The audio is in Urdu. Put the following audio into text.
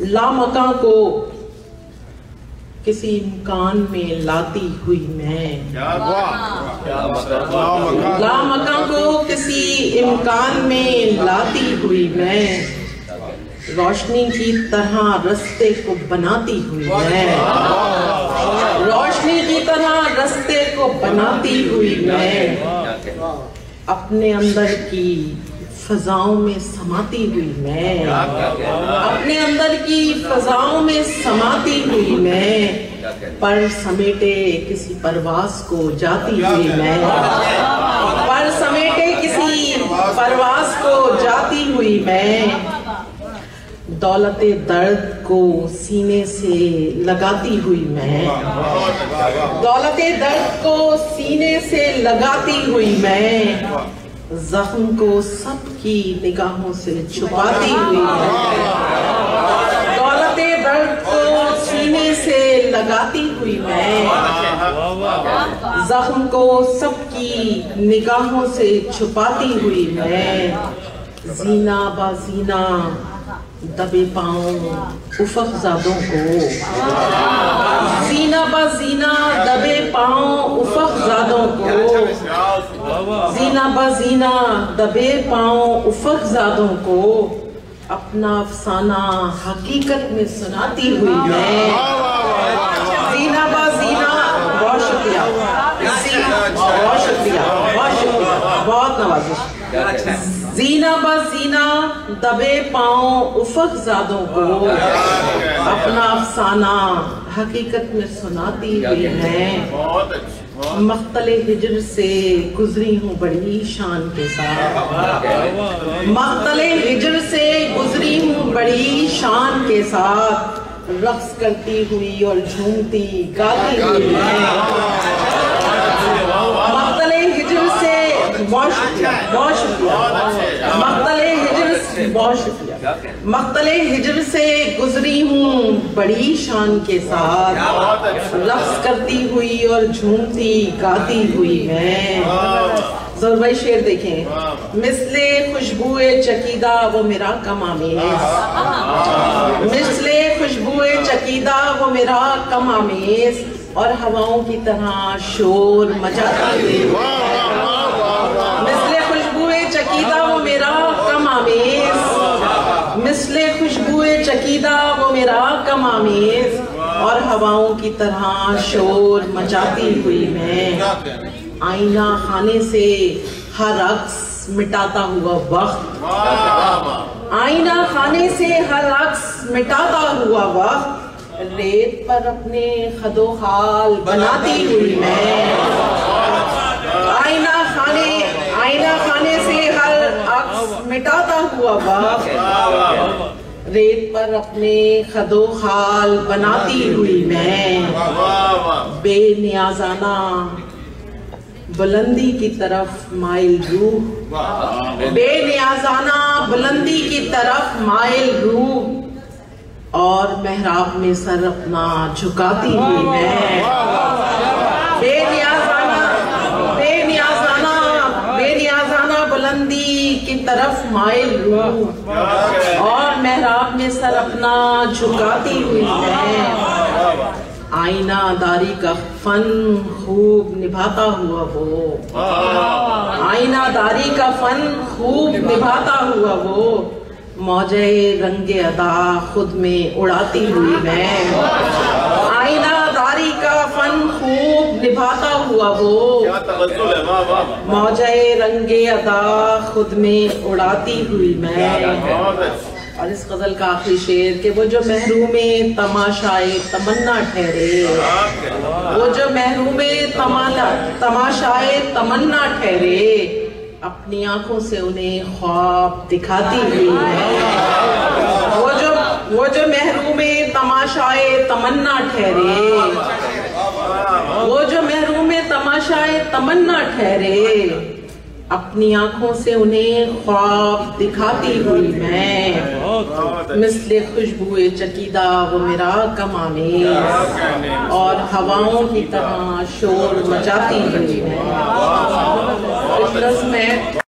لامکاں کو کسی امکان میں لاتی ہوئی میں، لامکاں کو کسی امکان میں لاتی ہوئی میں، روشنی کی طرح رستے کو بناتی ہوئی میں، روشنی کی طرح رستے کو بناتی ہوئی میں، اپنے اندر کی فضاؤں میں سماتی ہوئی میں، اپنے اندر کی فضاؤں میں سماتی ہوئی میں، پر سمیٹے کسی پرواز کو جاتی ہوئی میں، پر سمیٹے کسی پرواز کو جاتی ہوئی میں، دولت درد کو سینے سے لگاتی ہوئی میں، دولت درد کو سینے سے لگاتی ہوئی میں، زخم کو سب کی نگاہوں سے چھپاتی ہوئی میں، دولت درد کو سینے سے لگاتی ہوئی میں، زخم کو سب کی نگاہوں سے چھپاتی ہوئی میں، زینہ با زینہ دبے پاؤں افق زادوں کو، زینہ با زینہ دبے پاؤں افق زادوں کو، زینہ با زینہ دبے پاؤں افق زادوں کو، اپنا افسانہ حقیقت میں سناتی ہوئی میں، زینہ با زینہ، بہت شکریہ، بہت شکریہ، بہت شکریہ، بہت نوازش، زینہ با زینہ دبے پاؤں افق زادوں کو، اپنا افسانہ حقیقت میں سناتی ہوئی میں، مقتل ہجر سے گزری ہوں بڑی شان کے ساتھ، مقتل ہجر سے گزری ہوں بڑی شان کے ساتھ، رقص کرتی ہوئی اور جھومتی گاتی ہوئی میں، مقتل ہجر سے، بہت شکریہ، بہت شکریہ، مقتل ہجر سے، بہت شکریہ، مقتل ہجر سے گزری ہوں بڑی شان کے ساتھ، رقص کرتی ہوئی اور جھومتی گاتی ہوئی میں، ضرور بھائی شعر دیکھیں، مثل خوشبوئے چکیدہ وہ میرا کم آمیز، مثل خوشبوئے چکیدہ وہ میرا کم آمیز، اور ہواؤں کی طرح شور مچاتی ہوئی، مثل خوشبوئے چکیدہ وہ میرا کم آمیز، مثل خوشبوئے چکیدہ وہ میرا کم آمیز، اور ہواؤں کی طرح شور مچاتی ہوئی میں، آئینہ خانے سے ہر عکس مٹاتا ہوا وقت، آئینہ خانے سے ہر عکس مٹاتا ہوا وقت، ریت پر اپنے خد و خال بناتی ہوئی میں، آئینہ خانے سے ہر عکس مٹاتا ہوا وقت، ریت پر اپنے خد و خال بناتی ہوئی میں، بے نیازانہ بلندی کی طرف مائل روح، بے نیازانہ بلندی کی طرف مائل روح، اور محراب میں سر اپنا جھکاتی ہوئی میں، بے نیازانہ بلندی کی طرف مائل روح، اور محراب میں سر اپنا جھکاتی ہوئی میں، آئینہ داری کا فن خوب نبھاتا ہوا وہ، آئینہ داری کا فن خوب نبھاتا ہوا وہ، موجے رنگ ادا خود میں اڑاتی ہوئی میں، آئینہ داری کا فن خوب نبھاتا ہوا وہ، موجے رنگ ادا خود میں اڑاتی ہوئی میں، اور اس غزل کا آخری شعر کہ وہ جو محروم تماشائے تمنا ٹھہرے، وہ جو محروم تماشائے تمنا ٹھہرے، اپنی آنکھوں سے انہیں خواب دکھاتی ہوئی ہے، وہ جو محروم تماشائے تمنا ٹھہرے، وہ جو محروم تماشائے تمنا ٹھہرے، اپنی آنکھوں سے انہیں خواب دکھاتی ہوئی میں، مثل خوشبوئے چکیدہ وہ میرا کم آمیز، اور ہواؤں کی طرح شور مچاتی ہوئی میں۔